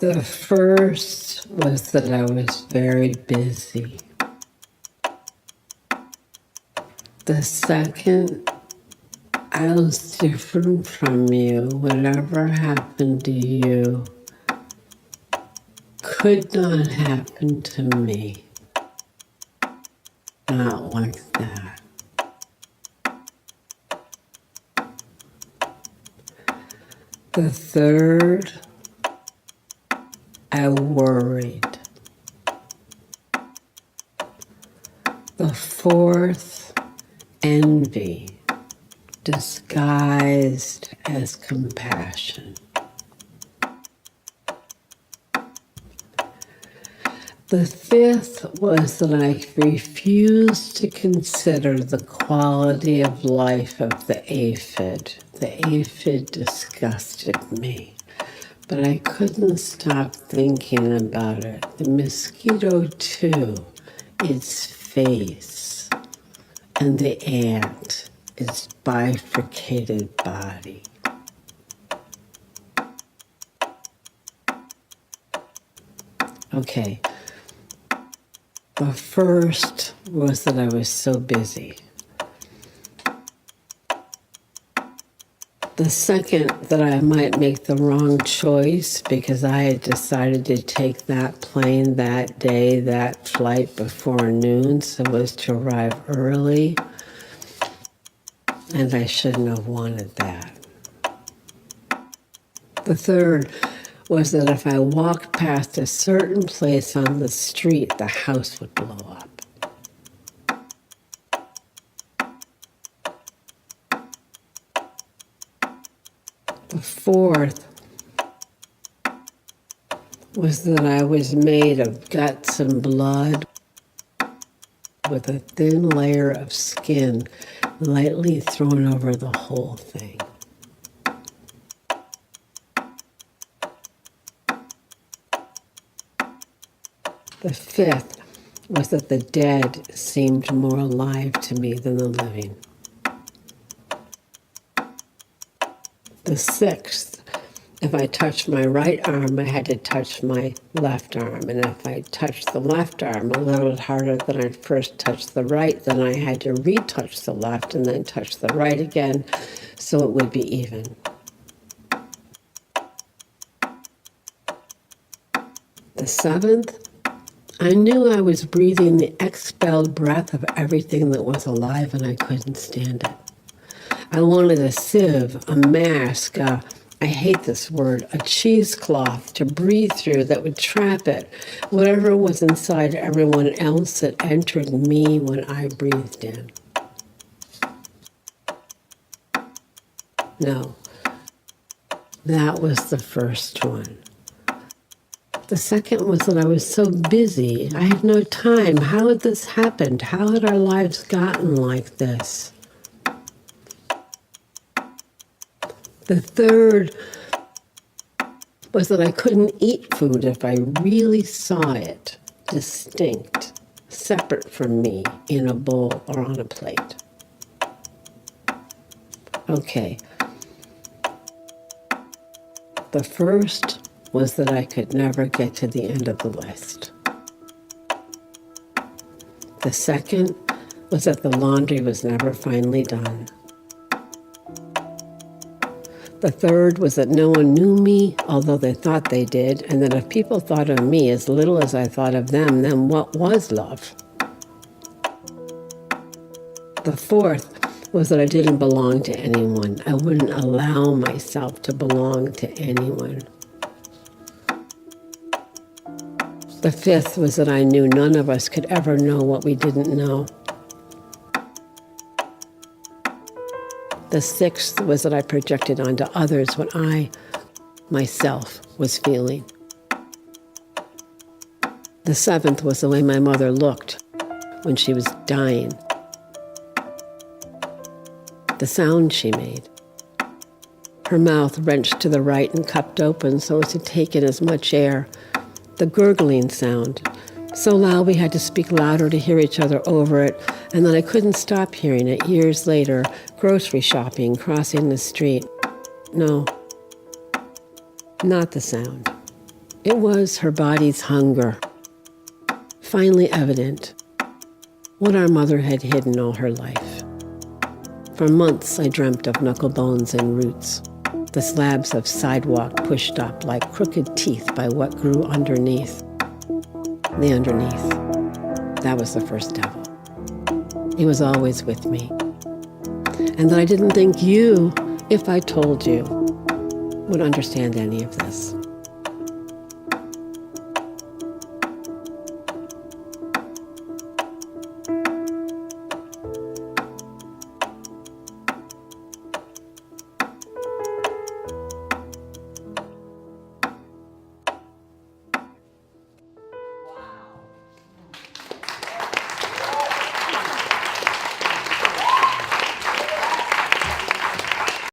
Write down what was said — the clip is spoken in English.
The first was that I was very busy. The second, I was different from you. Whatever happened to you could not happen to me. Not like that. The third, I worried. The fourth, envy, disguised as compassion. The fifth was that I refused to consider the quality of life of the aphid. The aphid disgusted me, but I couldn't stop thinking about it. The mosquito too, its face, and the ant, its bifurcated body. Okay. The first was that I was so busy. The second, that I might make the wrong choice because I had decided to take that plane that day, that flight before noon, so was to arrive early, and I shouldn't have wanted that. The third was that if I walked past a certain place on the street, the house would blow up. The fourth was that I was made of guts and blood with a thin layer of skin lightly thrown over the whole thing. The fifth was that the dead seemed more alive to me than the living. The sixth, if I touched my right arm, I had to touch my left arm. And if I touched the left arm a little harder than I first touched the right, then I had to retouch the left and then touch the right again so it would be even. The seventh, I knew I was breathing the expelled breath of everything that was alive, and I couldn't stand it. I wanted a sieve, a mask, I hate this word, a cheesecloth to breathe through that would trap it, whatever was inside everyone else that entered me when I breathed in. No, that was the first one. The second was that I was so busy. I had no time. How had this happened? How had our lives gotten like this? The third was that I couldn't eat food if I really saw it distinct, separate from me, in a bowl or on a plate. Okay. The first was that I could never get to the end of the list. The second was that the laundry was never finally done. The third was that no one knew me, although they thought they did, and that if people thought of me as little as I thought of them, then what was love? The fourth was that I didn't belong to anyone. I wouldn't allow myself to belong to anyone. The fifth was that I knew none of us could ever know what we didn't know. The sixth was that I projected onto others what I, myself, was feeling. The seventh was the way my mother looked when she was dying. The sound she made. Her mouth wrenched to the right and cupped open so as to take in as much air. The gurgling sound, so loud we had to speak louder to hear each other over it, and then I couldn't stop hearing it years later, grocery shopping, crossing the street. No, not the sound. It was her body's hunger, finally evident, what our mother had hidden all her life. For months I dreamt of knuckle bones and roots, the slabs of sidewalk pushed up like crooked teeth by what grew underneath. The underneath, that was the first devil. He was always with me. And that I didn't think you, if I told you, would understand any of this.